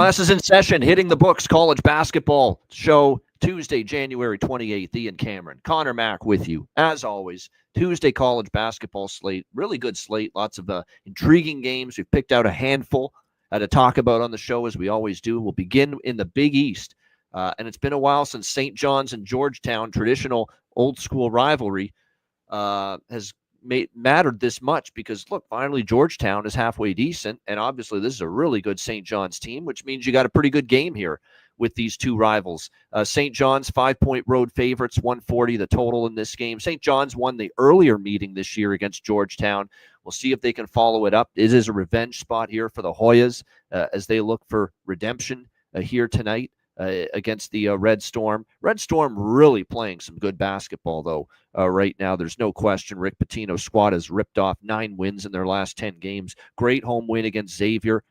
Class is in session, hitting the books, college basketball show, Tuesday, January 28th. Ian Cameron, Connor Mack with you. As always, Tuesday college basketball slate, really good slate, lots of intriguing games. We've picked out a handful to talk about on the show, as we always do. We'll begin in the Big East, and it's been a while since St. John's and Georgetown, traditional old-school rivalry, has mattered this much, because look, finally Georgetown is halfway decent, and obviously this is a really good St. John's team, which means you got a pretty good game here with these two rivals. St. John's 5-point road favorites, 140 the total in this game. St. John's won the earlier meeting this year against Georgetown. We'll see if they can follow it up. It is a revenge spot here for the Hoyas as they look for redemption here tonight against the Red Storm. Red Storm really playing some good basketball, though, right now. There's no question. Rick Pitino's squad has ripped off 9 wins in their last 10 games. Great home win against Xavier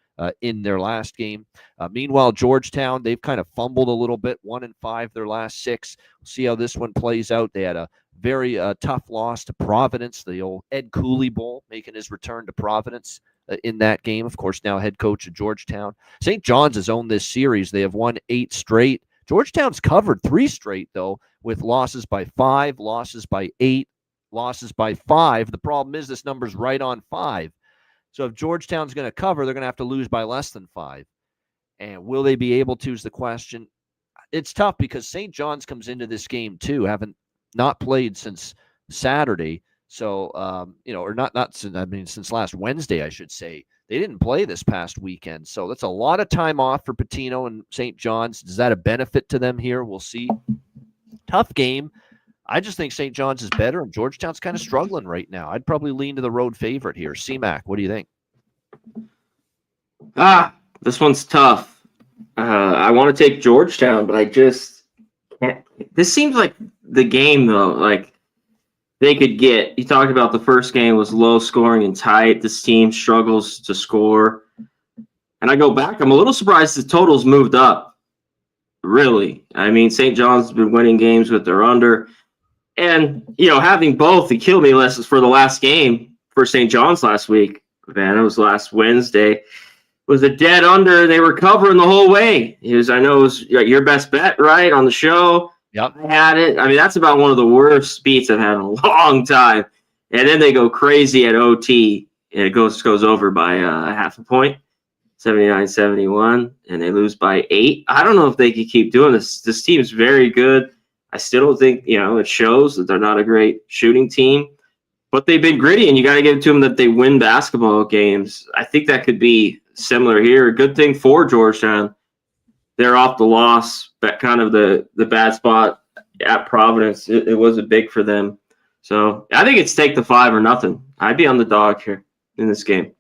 in their last game. Meanwhile, Georgetown, they've kind of fumbled a little bit, 1-5 their last 6. We'll see how this one plays out. They had a very tough loss to Providence, the old Ed Cooley Bowl, making his return to Providence in that game. Of course, now head coach of Georgetown. St. John's has owned this series. They have won 8 straight. Georgetown's covered 3 straight, though, with losses by 5, losses by 8, losses by 5. The problem is this number's right on 5. So if Georgetown's going to cover, they're going to have to lose by less than 5. And will they be able to is the question. It's tough because St. John's comes into this game, too, having not played since Saturday. So, or not since last Wednesday, I should say. They didn't play this past weekend. So that's a lot of time off for Pitino and St. John's. Is that a benefit to them here? We'll see. Tough game. I just think St. John's is better, and Georgetown's kind of struggling right now. I'd probably lean to the road favorite here. C-Mac, what do you think? This one's tough. I want to take Georgetown, but I just can't. This seems like the game, though, like they could get. You talked about the first game was low scoring and tight. This team struggles to score. And I go back, I'm a little surprised the totals moved up, really. I mean, St. John's has been winning games with their under. And, having both, it killed me less for the last game for St. John's last week. Man, it was last Wednesday. It was a dead under. They were covering the whole way. I know it was your best bet, right, on the show. Yep. I had it. I mean, that's about one of the worst beats I've had in a long time. And then they go crazy at OT, and it goes over by half a point, 79-71, and they lose by 8. I don't know if they could keep doing this. This team is very good. I still don't think, it shows that they're not a great shooting team, but they've been gritty, and you got to give it to them that they win basketball games. I think that could be similar here. A good thing for Georgetown. They're off the loss, but kind of the bad spot at Providence. It wasn't big for them. So I think it's take the 5 or nothing. I'd be on the dog here in this game.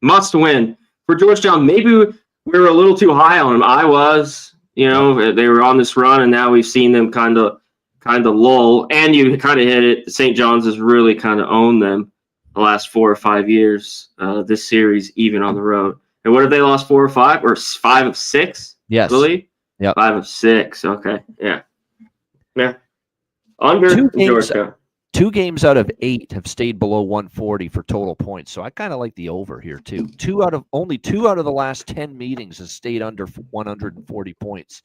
Must win. For Georgetown, maybe we were a little too high on them. I was. They were on this run, and now we've seen them kind of lull. And you kind of hit it. St. John's has really kind of owned them the last 4 or 5 years. This series, even on the road. And what have they lost 4 or 5 or 5 of 6? Yes. Really? Yeah. 5 of 6. Okay. Yeah. Under Georgia. 2 games out of 8 have stayed below 140 for total points. So I kind of like the over here too. Only 2 out of the last 10 meetings has stayed under 140 points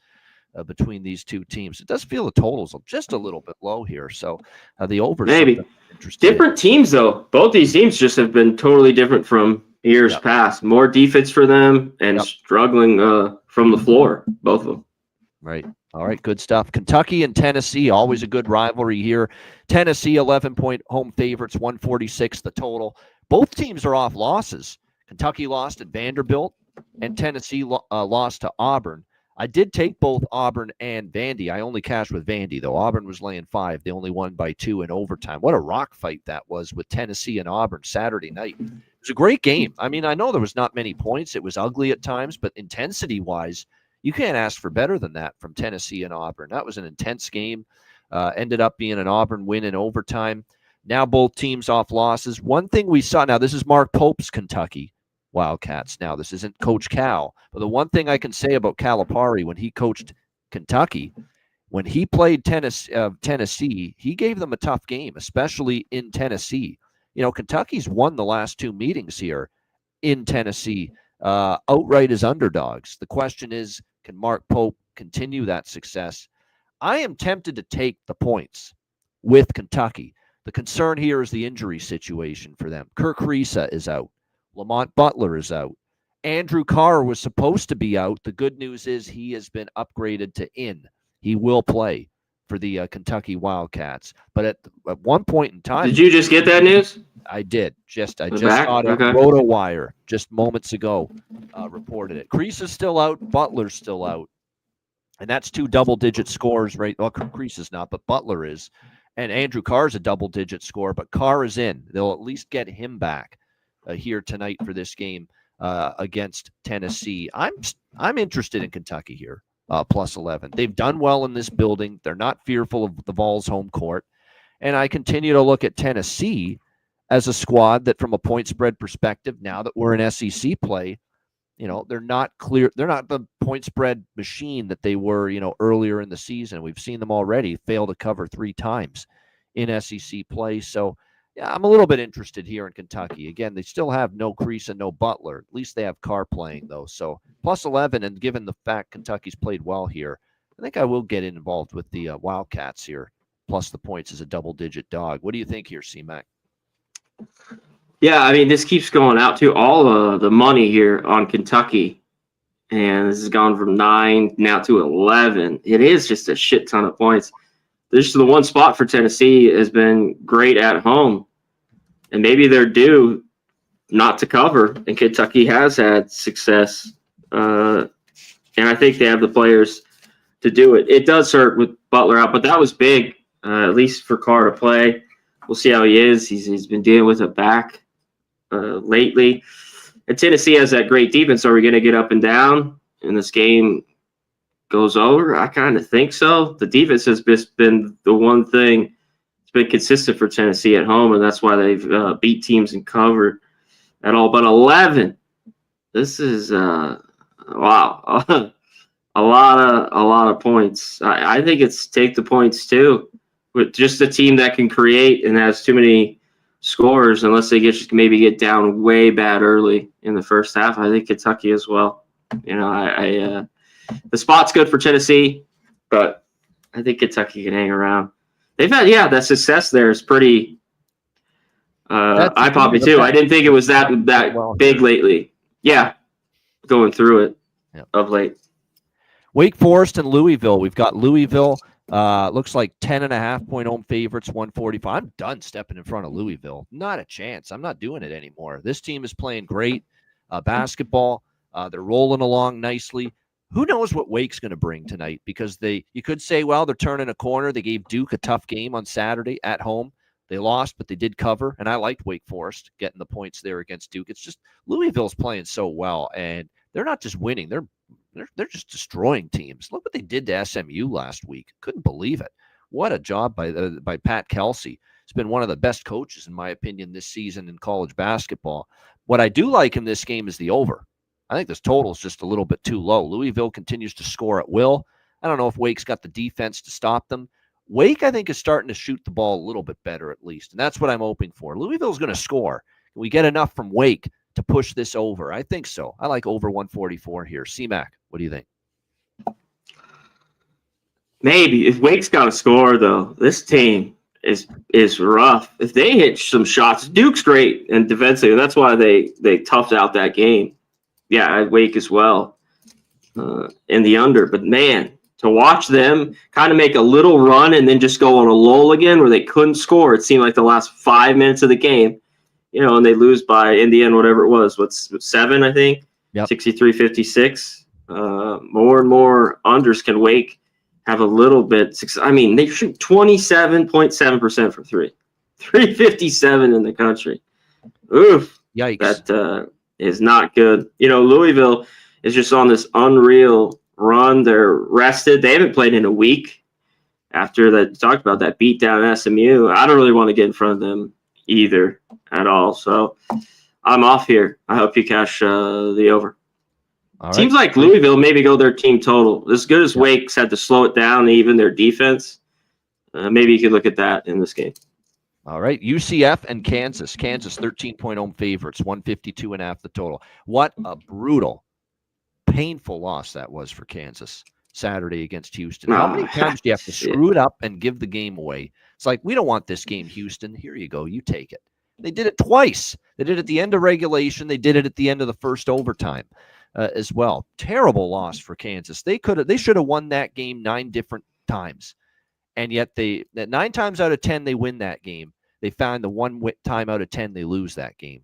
between these two teams. It does feel the totals are just a little bit low here. So the over maybe interesting. Different teams though. Both these teams just have been totally different from years past. More defense for them and struggling from the floor. Both of them. Right. All right, good stuff. Kentucky and Tennessee, always a good rivalry here. Tennessee, 11-point home favorites, 146 the total. Both teams are off losses. Kentucky lost at Vanderbilt, and Tennessee lost to Auburn. I did take both Auburn and Vandy. I only cashed with Vandy, though. Auburn was laying 5. They only won by 2 in overtime. What a rock fight that was with Tennessee and Auburn Saturday night. It was a great game. I mean, I know there was not many points. It was ugly at times, but intensity-wise, you can't ask for better than that from Tennessee and Auburn. That was an intense game. Ended up being an Auburn win in overtime. Now both teams off losses. One thing we saw, now this is Mark Pope's Kentucky Wildcats. Now this isn't Coach Cal. But the one thing I can say about Calipari when he coached Kentucky, when he played Tennessee, he gave them a tough game, especially in Tennessee. Kentucky's won the last 2 meetings here in Tennessee outright as underdogs. The question is, can Mark Pope continue that success? I am tempted to take the points with Kentucky. The concern here is the injury situation for them. Kirk Risa is out. Lamont Butler is out. Andrew Carr was supposed to be out. The good news is he has been upgraded to in. He will play for the Kentucky Wildcats. But at one point in time, did you just get that news? I did. I just back? saw it on Okay. RotoWire just moments ago. Reported it. Kreese is still out. Butler's still out. And that's 2 double-digit scores, right? Well, Kreese is not, but Butler is. And Andrew Carr's a double-digit score, but Carr is in. They'll at least get him back here tonight for this game against Tennessee. I'm interested in Kentucky here, plus 11. They've done well in this building. They're not fearful of the Vols' home court. And I continue to look at Tennessee as a squad that, from a point spread perspective, now that we're in SEC play, they're not clear. They're not the point spread machine that they were, earlier in the season. We've seen them already fail to cover 3 times in SEC play. So, yeah, I'm a little bit interested here in Kentucky. Again, they still have no Kreese and no Butler. At least they have Carr playing, though. So, plus 11, and given the fact Kentucky's played well here, I think I will get involved with the Wildcats here, plus the points as a double-digit dog. What do you think here, C-Mac? Yeah, I mean, this keeps going out to all the money here on Kentucky, and this has gone from 9 now to 11. It is just a shit ton of points. This is the one spot for Tennessee has been great at home, and maybe they're due not to cover, and Kentucky has had success, and I think they have the players to do it. It does hurt with Butler out, but that was big, at least for Carr to play. We'll see how he is. He's been dealing with a back lately. And Tennessee has that great defense. Are we going to get up and down and this game goes over? I kind of think so. The defense has just been the one thing that's been consistent for Tennessee at home, and that's why they've beat teams and covered at all. But 11, this is wow, a lot of points. I think it's take the points too. With just a team that can create and has too many scores, unless they maybe get down way bad early in the first half. I think Kentucky as well. The spot's good for Tennessee, but I think Kentucky can hang around. They've had that success there is pretty eye-popping too. I didn't think it was that big lately. Yeah, going through it of late. Wake Forest and Louisville. We've got Louisville. Looks like 10.5-point home favorites, 145. I'm done stepping in front of Louisville. Not a chance. I'm not doing it anymore. This team is playing great basketball. They're rolling along nicely. Who knows what Wake's going to bring tonight? Because you could say, well, they're turning a corner. They gave Duke a tough game on Saturday at home. They lost, but they did cover. And I liked Wake Forest getting the points there against Duke. It's just Louisville's playing so well, and they're not just winning. They're just destroying teams. Look what they did to SMU last week. Couldn't believe it. What a job by Pat Kelsey. He's been one of the best coaches, in my opinion, this season in college basketball. What I do like in this game is the over. I think this total is just a little bit too low. Louisville continues to score at will. I don't know if Wake's got the defense to stop them. Wake, I think, is starting to shoot the ball a little bit better at least, and that's what I'm hoping for. Louisville's going to score. Can we get enough from Wake to push this over? I think so. I like over 144 here. C-Mac, what do you think? Maybe. If Wake's got to score, though, this team is rough. If they hit some shots, Duke's great and defensively. That's why they toughed out that game. Yeah, I Wake as well in the under. But, man, to watch them kind of make a little run and then just go on a lull again where they couldn't score, it seemed like the last 5 minutes of the game, and they lose by, in the end, whatever it was, 7, I think? Yep. 63-56. More and more unders can Wake have a little bit. I mean, they shoot 27.7% from 3. 357 in the country. Oof. Yikes. That is not good. Louisville is just on this unreal run. They're rested. They haven't played in a week after that. Talked about that beat down at SMU. I don't really want to get in front of them either at all. So I'm off here. I hope you cash the over. All right. Seems like Louisville maybe go their team total. As good as Wake's had to slow it down, even their defense. Maybe you could look at that in this game. All right. UCF and Kansas. Kansas 13-point home favorites, 152.5 the total. What a brutal, painful loss that was for Kansas Saturday against Houston. How many times do you have to screw it up and give the game away? It's like, we don't want this game, Houston. Here you go. You take it. They did it twice. They did it at the end of regulation. They did it at the end of the first overtime as well. Terrible loss for Kansas. They should have won that game 9 different times. And yet that 9 times out of 10, they win that game. They found the 1 time out of 10 they lose that game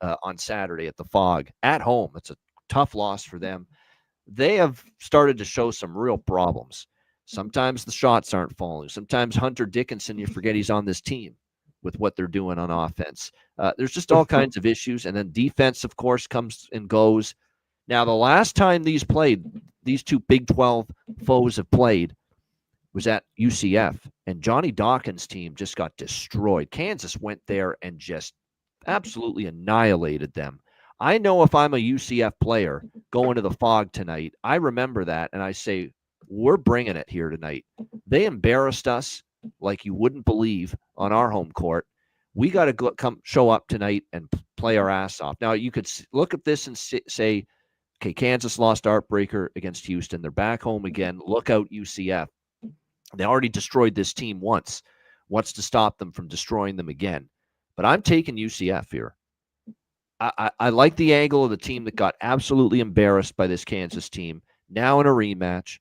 on Saturday at the Fog at home. It's a tough loss for them. They have started to show some real problems. Sometimes the shots aren't falling. Sometimes Hunter Dickinson, you forget he's on this team with what they're doing on offense. There's just all kinds of issues. And then defense, of course, comes and goes. Now, the last time these two Big 12 foes have played, was at UCF, and Johnny Dawkins' team just got destroyed. Kansas went there and just absolutely annihilated them. I know if I'm a UCF player going to the Fog tonight, I remember that, and I say, we're bringing it here tonight. They embarrassed us like you wouldn't believe on our home court. We got to come show up tonight and play our ass off. Now, you could look at this and say, okay, Kansas lost heartbreaker against Houston. They're back home again. Look out, UCF. They already destroyed this team once. What's to stop them from destroying them again? But I'm taking UCF here. I like the angle of the team that got absolutely embarrassed by this Kansas team, now in a rematch,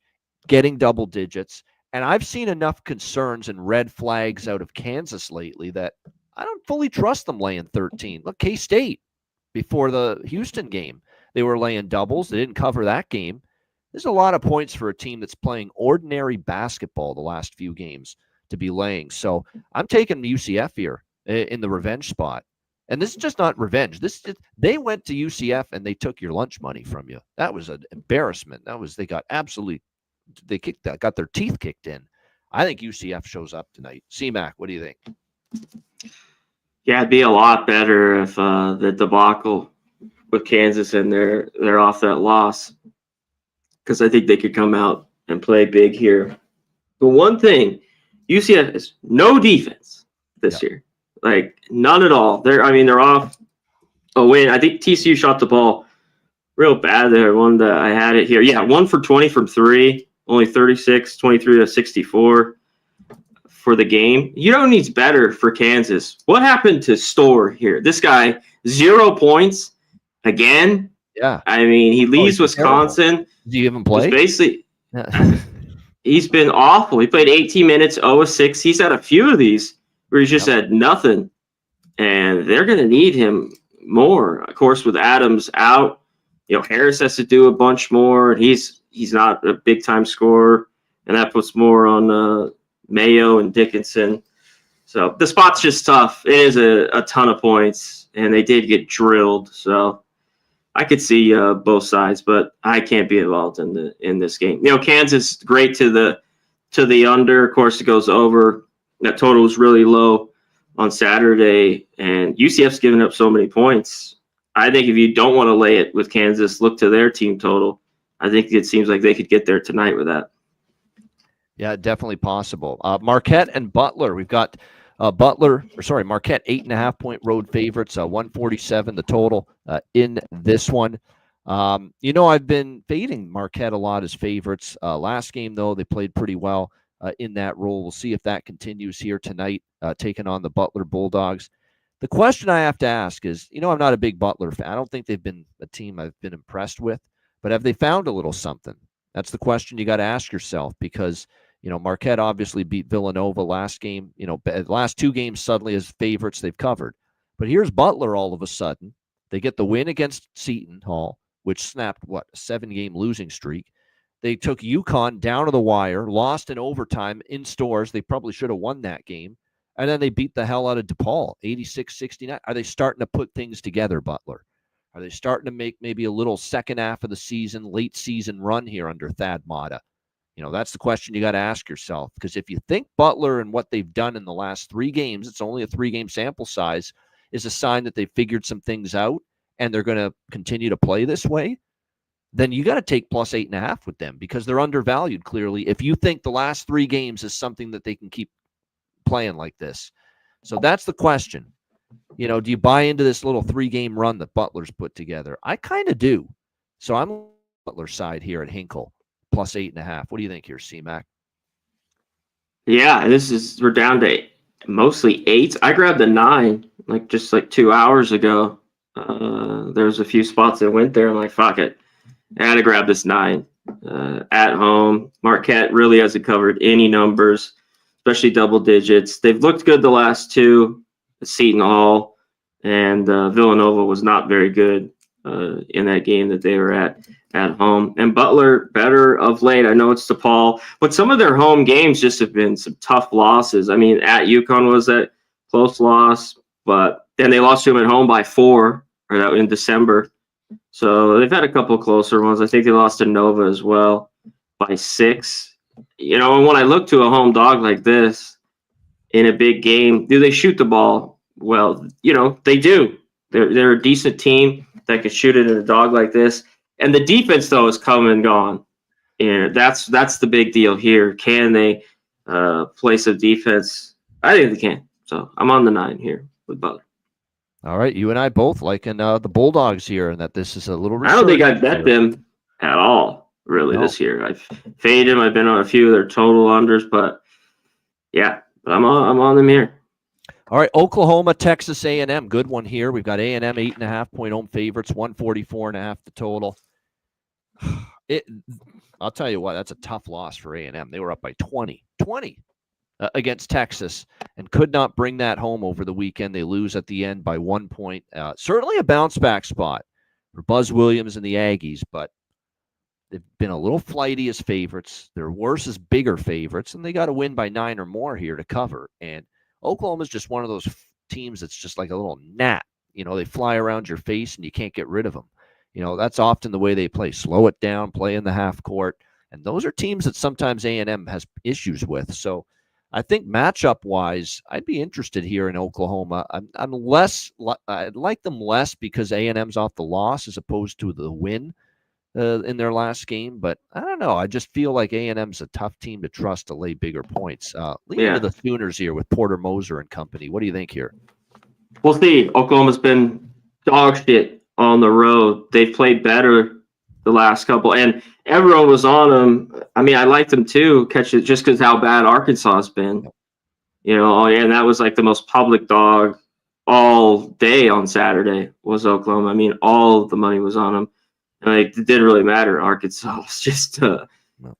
getting double digits. And I've seen enough concerns and red flags out of Kansas lately that I don't fully trust them laying 13. Look, K-State, before the Houston game, they were laying doubles. They didn't cover that game. There's a lot of points for a team that's playing ordinary basketball the last few games to be laying. So I'm taking UCF here in the revenge spot. And this is just not revenge. They went to UCF and they took your lunch money from you. That was an embarrassment. They got got their teeth kicked in. I think UCF shows up tonight. C-Mac, what do you think? Yeah, it'd be a lot better if the debacle with Kansas and they're off that loss, because I think they could come out and play big here. The one thing, UCF has no defense this year, like none at all. They're off a win. I think TCU shot the ball real bad there. One that I had it here. Yeah, 1 for 20 from 3, only 36, 23 to 64 for the game. You know, needs better for Kansas. What happened to Storr here? This guy, 0 points again. Yeah. I mean, he leaves Wisconsin. Terrible. Do you even play? Basically, he's been awful. He played 18 minutes, 0-6. He's had a few of these where he's just had nothing. And they're going to need him more. Of course, with Adams out, Harris has to do a bunch more. He's not a big-time scorer, and that puts more on Mayo and Dickinson. So the spot's just tough. It is a ton of points, and they did get drilled. So I could see both sides, but I can't be involved in this game. Kansas great to the under. Of course, it goes over. That total was really low on Saturday, and UCF's given up so many points. I think if you don't want to lay it with Kansas, look to their team total. I think it seems like they could get there tonight with that. Yeah, definitely possible. Marquette and Butler. We've got Marquette 8.5-point road favorites, 147 the total in this one. I've been fading Marquette a lot as favorites. Last game, though, they played pretty well in that role. We'll see if that continues here tonight, taking on the Butler Bulldogs. The question I have to ask is, I'm not a big Butler fan. I don't think they've been a team I've been impressed with, but have they found a little something? That's the question you got to ask yourself, because Marquette obviously beat Villanova last game. Last 2 games suddenly as favorites they've covered. But here's Butler all of a sudden. They get the win against Seton Hall, which snapped, a 7-game losing streak. They took UConn down to the wire, lost in overtime in Stores. They probably should have won that game. And then they beat the hell out of DePaul, 86-69. Are they starting to put things together, Butler? Are they starting to make maybe a little second half of the season, late season run here under Thad Matta? That's the question you got to ask yourself, because if you think Butler and what they've done in the last 3 games, it's only a 3-game sample size, is a sign that they've figured some things out and they're going to continue to play this way, then you got to take plus 8.5 with them, because they're undervalued clearly. If you think the last 3 games is something that they can keep playing like this. So that's the question. You know, do you buy into this little 3-game run that Butler's put together? I kind of do. So I'm on Butler's side here at Hinkle, plus 8.5. What do you think here, C-Mac? Yeah, we're down to mostly 8. I grabbed a 9 just 2 hours ago. There was a few spots that went there. I'm like, fuck it. I had to grab this 9 at home. Marquette really hasn't covered any numbers, especially double digits. They've looked good the last 2, Seton Hall, and Villanova was not very good in that game that they were at home. And Butler better of late. I know it's DePaul, but some of their home games just have been some tough losses. I mean, at UConn was that close loss, but then they lost to them at home by 4 in December. So they've had a couple closer ones. I think they lost to Nova as well by 6. You know, and when I look to a home dog like this in a big game, do they shoot the ball? Well, you know, they do. They're a decent team that could shoot it in a dog like this. And the defense, though, is come and gone. And that's the big deal here. Can they play some defense? I think they can. So I'm on the 9 here with Butler. All right, you and I both liking the Bulldogs here, and that this is a little. I don't think I bet them at all, really, this year. I've faded them. I've been on a few of their total unders, but yeah, I'm on them here. All right, Oklahoma, Texas A&M, good one here. We've got A&M 8.5-point home favorites, 144.5 the total. I'll tell you what, that's a tough loss for A&M. They were up by 20 against Texas and could not bring that home over the weekend. They lose at the end by 1 point. Certainly a bounce back spot for Buzz Williams and the Aggies, but they've been a little flighty as favorites. They're worse as bigger favorites, and they got to win by 9 or more here to cover. And Oklahoma's just one of those teams that's just like a little gnat. You know, they fly around your face and you can't get rid of them. You know, that's often the way they play. Slow it down, play in the half court. And those are teams that sometimes A&M has issues with. So I think matchup-wise, I'd be interested here in Oklahoma. I'd like them less because A&M's off the loss as opposed to the win in their last game. But I don't know. I just feel like A&M's a tough team to trust to lay bigger points. Leading to the Sooners here with Porter Moser and company. What do you think here? We'll see. Oklahoma's been dog shit on the road. They've played better the last couple, and everyone was on them. I mean, I liked them too, catch it just because how bad Arkansas has been. You know, and that was like the most public dog all day on Saturday was Oklahoma. I mean, all the money was on them. And it didn't really matter. Arkansas was just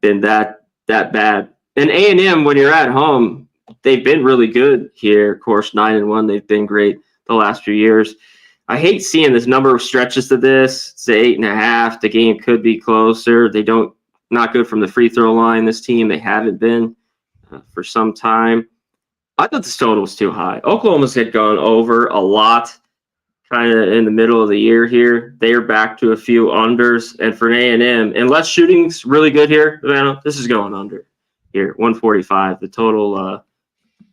been that bad. And A&M, when you're at home, they've been really good here. Of course, 9-1, they've been great the last few years. I hate seeing this number of stretches to this. It's 8.5. The game could be closer. Not good from the free throw line, this team. They haven't been for some time. I thought this total was too high. Oklahoma's had gone over a lot kind of in the middle of the year here. They are back to a few unders. And for A&M, unless shooting's really good here, this is going under here, 145. The total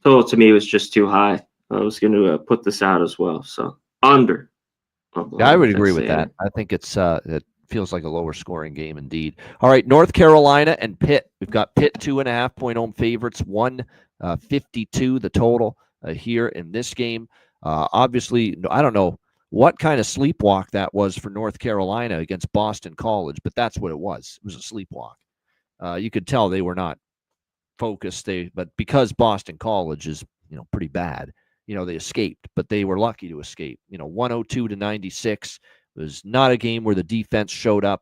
to me was just too high. I was going to put this out as well. So under. Yeah, I would agree with that. I think it feels like a lower scoring game indeed. All right, North Carolina and Pitt. We've got Pitt 2.5-point home favorites, 152 the total here in this game. Obviously, I don't know what kind of sleepwalk that was for North Carolina against Boston College, but that's what it was. It was a sleepwalk. You could tell they were not focused. But because Boston College is pretty bad, they escaped, but they were lucky to escape. 102-96 was not a game where the defense showed up.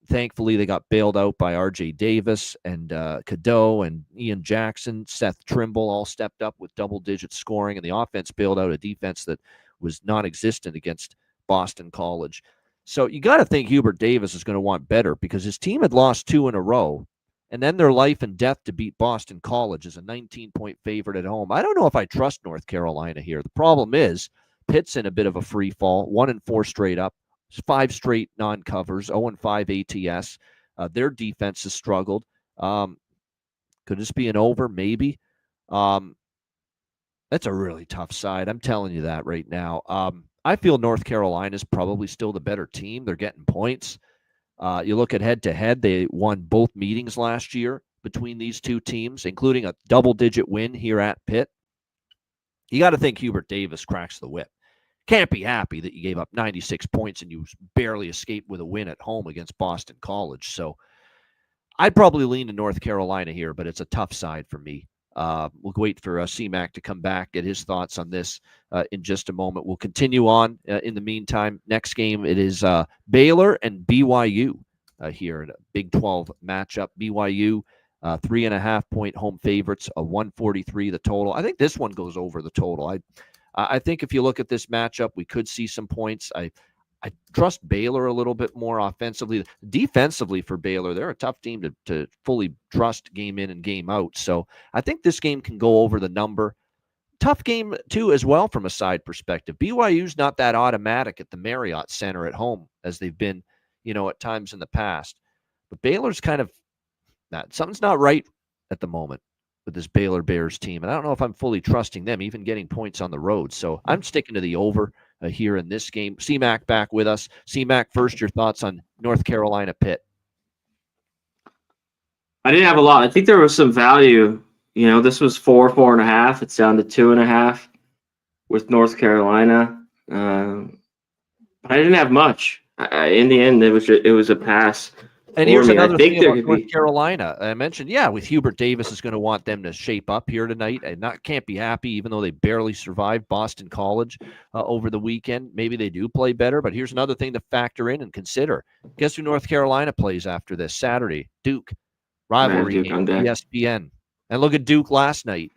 Thankfully, they got bailed out by R.J. Davis and Cadeau and Ian Jackson. Seth Trimble all stepped up with double-digit scoring, and the offense bailed out a defense that was non-existent against Boston College. So you got to think Hubert Davis is going to want better because his team had lost 2 in a row, and then their life and death to beat Boston College as a 19-point favorite at home. I don't know if I trust North Carolina here. The problem is Pitt's in a bit of a free fall, 1-4 straight up, 5 straight non-covers, 0-5 ATS. Their defense has struggled. Could this be an over? Maybe. That's a really tough side. I'm telling you that right now. I feel North Carolina is probably still the better team. They're getting points. You look at head-to-head, they won both meetings last year between these two teams, including a double-digit win here at Pitt. You got to think Hubert Davis cracks the whip. Can't be happy that you gave up 96 points and you barely escaped with a win at home against Boston College. So I'd probably lean to North Carolina here, but it's a tough side for me. We'll wait for CMAC to come back, get his thoughts on this in just a moment. We'll continue on in the meantime. Next game, it is Baylor and BYU here in a Big 12 matchup. BYU, 3.5-point home favorites, a 143 the total. I think this one goes over the total. I think if you look at this matchup, we could see some points. I trust Baylor a little bit more offensively. Defensively for Baylor, they're a tough team to fully trust game in and game out. So I think this game can go over the number. Tough game, too, as well from a side perspective. BYU's not that automatic at the Marriott Center at home as they've been, at times in the past. But Baylor's kind of something's not right at the moment with this Baylor Bears team. And I don't know if I'm fully trusting them, even getting points on the road. So I'm sticking to the over here in this game. CMAC back with us. CMAC, first, your thoughts on North Carolina Pitt. I didn't have a lot. I think there was some value. This was 4.5. It's down to 2.5 with North Carolina. But I didn't have much. In the end, it was a pass. And here's another thing about North Carolina. I mentioned, with Hubert Davis is going to want them to shape up here tonight and can't be happy, even though they barely survived Boston College over the weekend. Maybe they do play better, but here's another thing to factor in and consider. Guess who North Carolina plays after this Saturday? Duke. Rivalry game, ESPN. And look at Duke last night.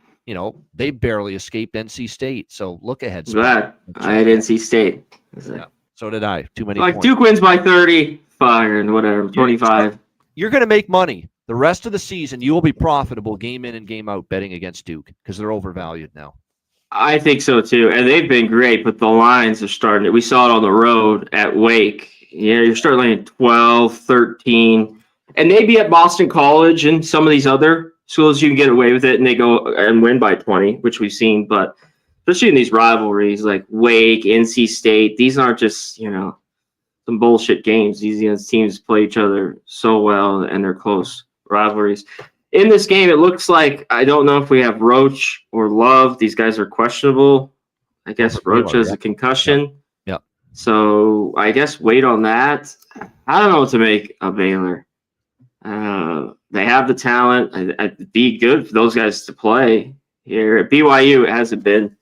They barely escaped NC State. So look ahead. Glad I had NC State. Yeah, so did I. Too many points. Duke wins by 30. And whatever, 25. You're going to make money. The rest of the season, you will be profitable game in and game out betting against Duke because they're overvalued now. I think so, too. And they've been great, but the lines are starting. We saw it on the road at Wake. You're starting at 12, 13. And maybe at Boston College and some of these other schools, you can get away with it and they go and win by 20, which we've seen. But especially in these rivalries like Wake, NC State, these aren't just, some bullshit games. These teams play each other so well, and they're close rivalries. In this game, it looks like I don't know if we have Roach or Love. These guys are questionable. I guess Roach has a concussion. Yeah. So I guess wait on that. I don't know what to make of Baylor. They have the talent. It'd be good for those guys to play here. At BYU, it hasn't been.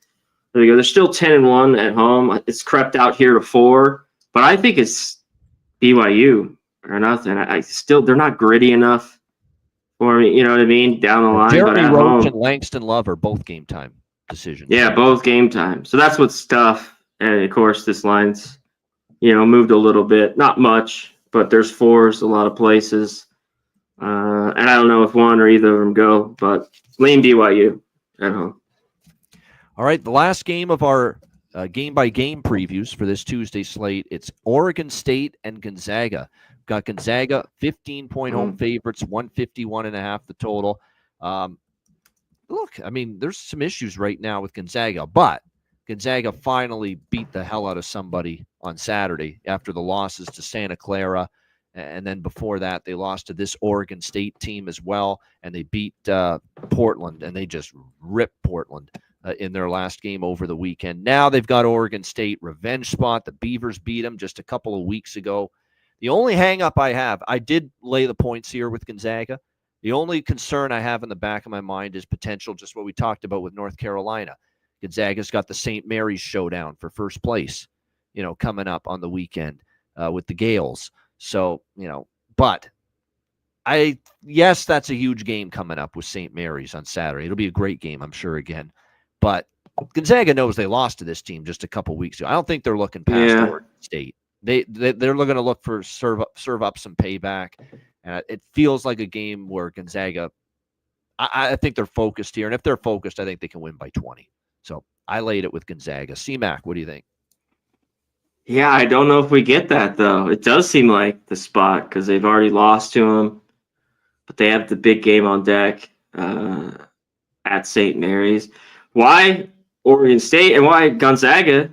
There you go. They're still 10-1 at home. It's crept out here to 4. But I think it's BYU or nothing. They're not gritty enough for me. You know what I mean? Down the line. Jeremy Roach and Langston Love are both game time decisions. Yeah, both game time. So that's what's tough. And of course, this line's, moved a little bit. Not much, but there's 4s a lot of places. And I don't know if one or either of them go, but lean BYU at home. All right, the last game of our game-by-game previews for this Tuesday slate. It's Oregon State and Gonzaga. Got Gonzaga 15-point home favorites, 151.5 the total. Look, there's some issues right now with Gonzaga, but Gonzaga finally beat the hell out of somebody on Saturday after the losses to Santa Clara. And then before that, they lost to this Oregon State team as well, and they beat Portland, and they just ripped Portland in their last game over the weekend. Now they've got Oregon State revenge spot. The Beavers beat them just a couple of weeks ago. The only hang-up I have, I did lay the points here with Gonzaga. The only concern I have in the back of my mind is potential, just what we talked about with North Carolina. Gonzaga's got the St. Mary's showdown for first place, coming up on the weekend with the Gales. So, but yes, that's a huge game coming up with St. Mary's on Saturday. It'll be a great game, I'm sure, again. But Gonzaga knows they lost to this team just a couple weeks ago. I don't think they're looking past Oregon State. They're going to look for serve up some payback. It feels like a game where Gonzaga, I think they're focused here. And if they're focused, I think they can win by 20. So I laid it with Gonzaga. CMAC, what do you think? Yeah, I don't know if we get that, though. It does seem like the spot because they've already lost to them. But they have the big game on deck at St. Mary's. Why Oregon State and why Gonzaga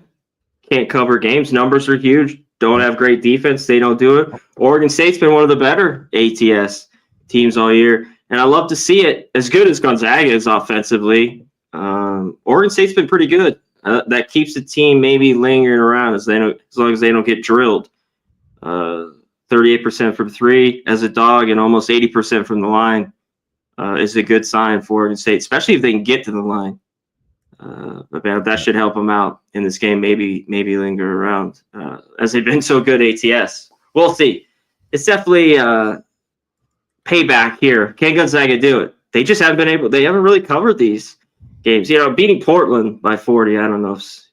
can't cover games? Numbers are huge. Don't have great defense. They don't do it. Oregon State's been one of the better ATS teams all year. And I love to see it. As good as Gonzaga is offensively, Oregon State's been pretty good. That keeps the team maybe lingering around as long as they don't get drilled. 38% from three as a dog and almost 80% from the line is a good sign for Oregon State, especially if they can get to the line. But man, that should help them out in this game. Maybe linger around as they've been so good. ATS. We'll see. It's definitely payback here. Can Gonzaga do it? They just haven't been able. They haven't really covered these games. Beating Portland by 40. I don't know if it's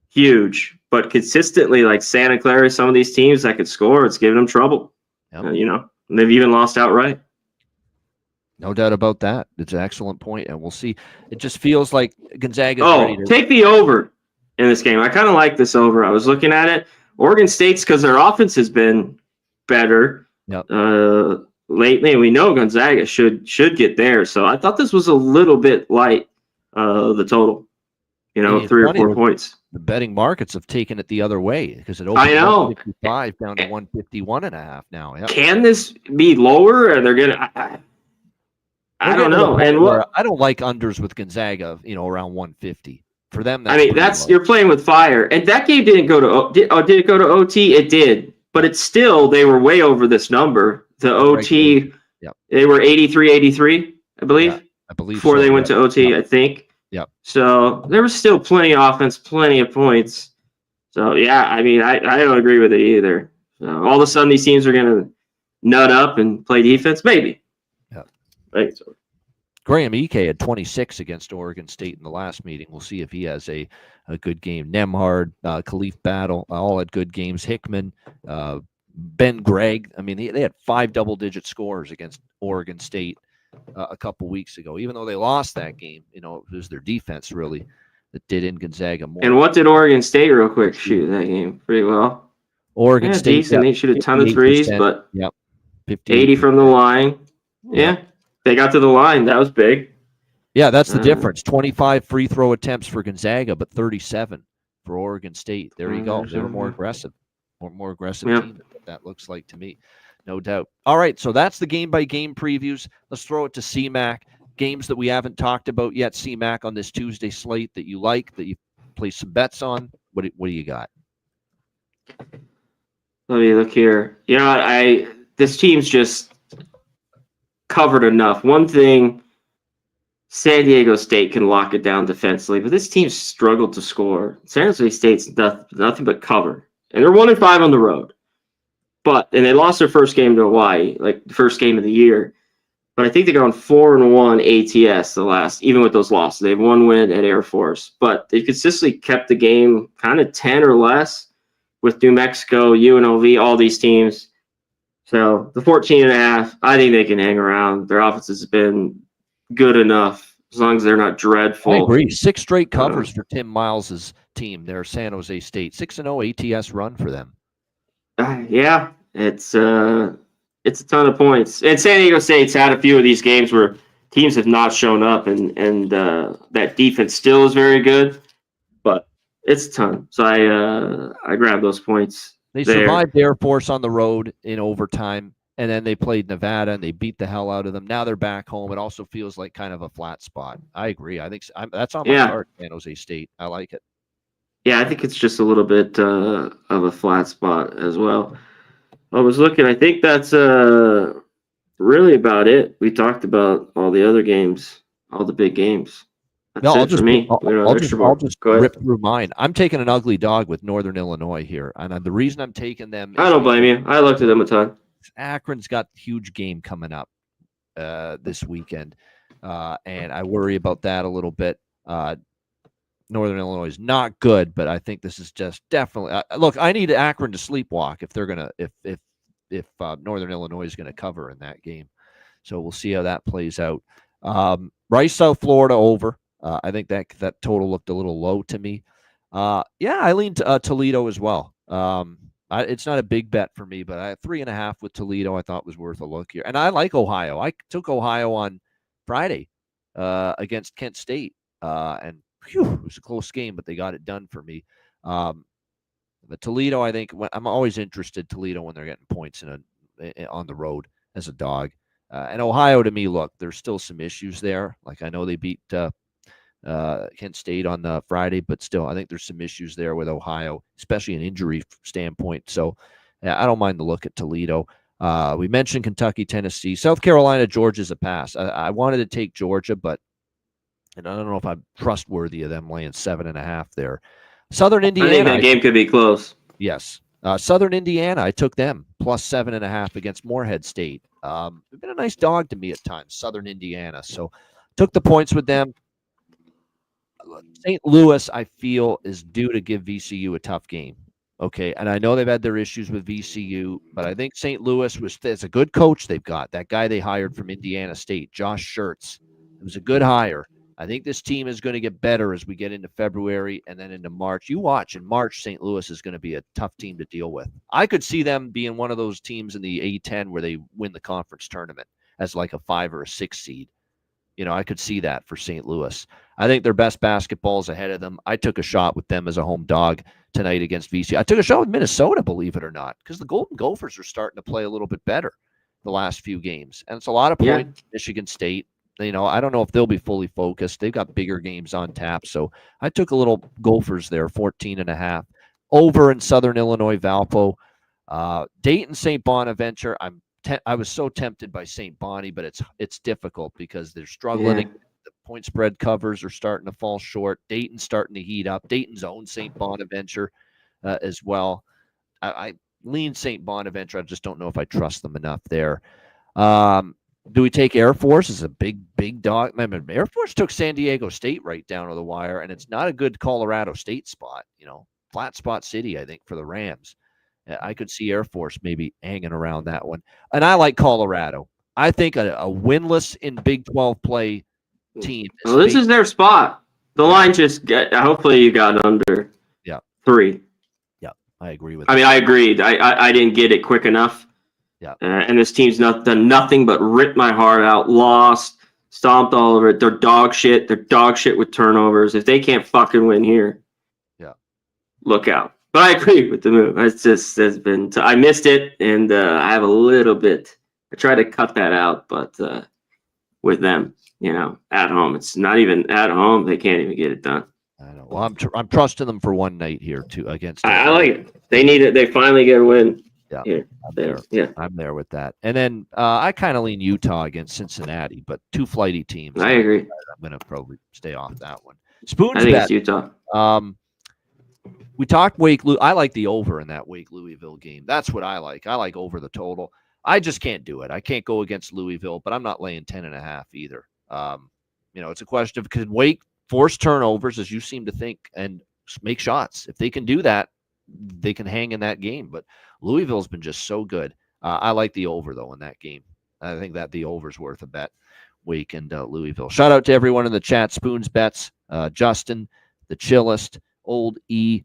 huge, but consistently, like Santa Clara, some of these teams that could score, it's giving them trouble. Yep. And they've even lost outright. No doubt about that. It's an excellent point, and we'll see. It just feels like Gonzaga. Take the over in this game. I kind of like this over. I was looking at it. Oregon State's because their offense has been better lately, and we know Gonzaga should get there. So I thought this was a little bit light, the total. 3 or 4 points. The betting markets have taken it the other way because it opened 155 down to 151.5 now. Yep. Can this be lower? Or they're gonna? I don't know. And I don't like unders with Gonzaga. Around 150 for them. You're playing with fire. And that game didn't go to. Did it go to OT? It did, but it's still they were way over this number. The OT, they were 83, I believe. Yeah, I believe before they went to OT. I think. Yep. So there was still plenty of offense, plenty of points. So I don't agree with it either. So all of a sudden these teams are going to nut up and play defense, maybe. Yeah. Right. So. Graham Ike had 26 against Oregon State in the last meeting. We'll see if he has a good game. Nemhard, Khalif Battle, all had good games. Hickman, Ben Gregg. They had 5 double-digit scores against Oregon State a couple weeks ago. Even though they lost that game, it was their defense really that did in Gonzaga more. And what did Oregon State real quick shoot that game? Pretty well. Oregon State decent. They shoot a ton of threes, but 50, 80 from the line. Yeah, they got to the line. That was big. Yeah, that's the difference. 25 free throw attempts for Gonzaga, but 37 for Oregon State. There you go. They were more aggressive. More aggressive team. That looks like to me. No doubt. All right, so that's the game-by-game previews. Let's throw it to CMAC. Games that we haven't talked about yet, CMAC, on this Tuesday slate that you like, that you place some bets on. What do you got? Let me look here. This team's just covered enough. One thing, San Diego State can lock it down defensively, but this team struggled to score. San Jose State's nothing but cover, and they're 1-5 on the road. And they lost their first game to Hawaii, like the first game of the year. But I think they're going 4-1 ATS the last, even with those losses. They have 1 win at Air Force. But they consistently kept the game kind of 10 or less with New Mexico, UNLV, all these teams. So the 14.5, I think they can hang around. Their offense has been good enough as long as they're not dreadful. I agree. 6 straight covers for Tim Miles' team, their San Jose State. 6-0 ATS run for them. It's a ton of points. And San Diego State's had a few of these games where teams have not shown up, and that defense still is very good, but it's a ton. So I grabbed those points. They survived Air Force on the road in overtime, and then they played Nevada, and they beat the hell out of them. Now they're back home. It also feels like kind of a flat spot. I agree. I think that's on my chart, San Jose State. I like it. Yeah, I think it's just a little bit of a flat spot as well. I was looking. I think that's really about it. We talked about all the other games, all the big games. I'll just rip through mine. I'm taking an ugly dog with Northern Illinois here, and the reason I'm taking them, I don't blame you. I looked at them a ton. Akron's got a huge game coming up this weekend, and I worry about that a little bit. Northern Illinois is not good, but I think this is just definitely look. I need Akron to sleepwalk if they're gonna if Northern Illinois is gonna cover in that game. So we'll see how that plays out. Rice, South Florida over. I think that total looked a little low to me. I leaned Toledo as well. It's not a big bet for me, but I had 3.5 with Toledo. I thought was worth a look here, and I like Ohio. I took Ohio on Friday against Kent State, and it was a close game, but they got it done for me. But Toledo, I think I'm always interested Toledo when they're getting points on the road as a dog. And Ohio, to me, look, there's still some issues there. Like I know they beat Kent State on the Friday, but still, I think there's some issues there with Ohio, especially an injury standpoint. So I don't mind the look at Toledo. We mentioned Kentucky, Tennessee, South Carolina, Georgia's a pass. I wanted to take Georgia, but and I don't know if I'm trustworthy of them laying 7.5 there. Southern Indiana. I think that game could be close. Yes. Southern Indiana, I took them plus 7.5 against Morehead State. They've been a nice dog to me at times, Southern Indiana. So took the points with them. St. Louis, I feel, is due to give VCU a tough game. Okay, and I know they've had their issues with VCU, but I think St. Louis is a good coach they've got. That guy they hired from Indiana State, Josh Schertz. It was a good hire. I think this team is going to get better as we get into February and then into March. You watch, in March, St. Louis is going to be a tough team to deal with. I could see them being one of those teams in the A-10 where they win the conference tournament as like a 5 or a 6 seed. You know, I could see that for St. Louis. I think their best basketball is ahead of them. I took a shot with them as a home dog tonight against VCU. I took a shot with Minnesota, believe it or not, because the Golden Gophers are starting to play a little bit better the last few games. And it's a lot of points. Yeah. Michigan State. You know, I don't know if they'll be fully focused. They've got bigger games on tap. So I took a little Gophers there, 14.5. Over in Southern Illinois, Valpo. Dayton, St. Bonaventure. I was so tempted by St. Bonnie, but it's difficult because they're struggling. Yeah. The point spread covers are starting to fall short. Dayton's starting to heat up. Dayton's own St. Bonaventure as well. I lean St. Bonaventure. I just don't know if I trust them enough there. Do we take Air Force as a big dog? Remember, Air Force took San Diego State right down to the wire, and it's not a good Colorado State spot. You know, flat spot city, I think, for the Rams. I could see Air Force maybe hanging around that one. And I like Colorado. I think a winless in Big 12 play team. Well, this is their spot. The line just hopefully you got under 3. Yeah, I agree with that. I mean, I agreed. I didn't get it quick enough. Yeah. And this team's done nothing but rip my heart out, lost, stomped all over it. They're dog shit. They're dog shit with turnovers. If they can't fucking win here, look out. But I agree with the move. It's been I missed it, and I have a little bit. I try to cut that out, but with them, you know, at home, it's not even at home. They can't even get it done. I know. Well, I'm trusting them for one night here too against. I like it. They need it. They finally get a win. Yeah, here. I'm there. Yeah, I'm there with that. And then I kind of lean Utah against Cincinnati, but 2 flighty teams. I agree. I'm going to probably stay off that one. Spoons I think bet. It's Utah. We talked Wake. I like the over in that Wake Louisville game. That's what I like. I like over the total. I just can't do it. I can't go against Louisville, but I'm not laying 10.5 either. You know, it's a question of can Wake force turnovers, as you seem to think, and make shots. If they can do that, they can hang in that game. But Louisville's been just so good. I like the over, though, in that game. I think that the over's worth a bet, Wake and Louisville. Shout out to everyone in the chat, Spoons Bets, Justin, the Chillest, Old E,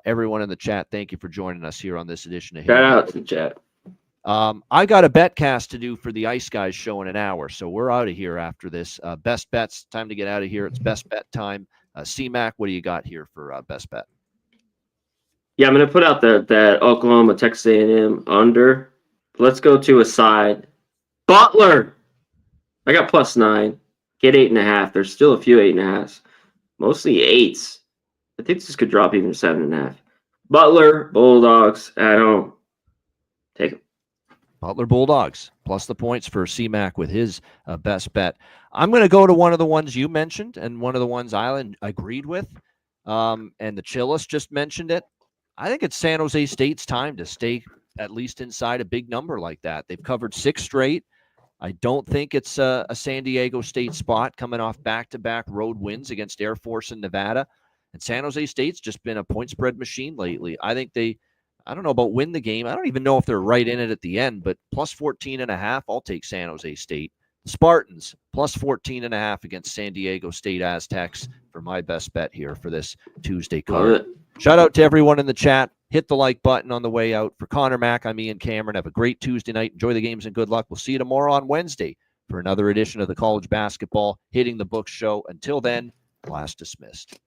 everyone in the chat. Thank you for joining us here on this edition of Shout out to the chat. I got a bet cast to do for the Ice Guys show in an hour, so we're out of here after this. Best bets, time to get out of here. It's best bet time. C-Mac, what do you got here for best bet? Yeah, I'm going to put out that Oklahoma, Texas A&M under. Let's go to a side. Butler. I got +9. Get 8.5. There's still a few 8.5s. Mostly 8s. I think this could drop even 7.5. Butler, Bulldogs at home. Take them. Butler Bulldogs, plus the points for C-Mac with his best bet. I'm going to go to one of the ones you mentioned and one of the ones I agreed with. And the Chillest just mentioned it. I think it's San Jose State's time to stay at least inside a big number like that. They've covered 6 straight. I don't think it's a San Diego State spot coming off back-to-back road wins against Air Force and Nevada. And San Jose State's just been a point spread machine lately. I think I don't know about win the game. I don't even know if they're right in it at the end, but +14.5, I'll take San Jose State. Spartans, +14.5 against San Diego State Aztecs for my best bet here for this Tuesday card. Shout out to everyone in the chat. Hit the like button on the way out. For Connor Mack, I'm Ian Cameron. Have a great Tuesday night. Enjoy the games and good luck. We'll see you tomorrow on Wednesday for another edition of the College Basketball Hitting the Books show. Until then, class dismissed.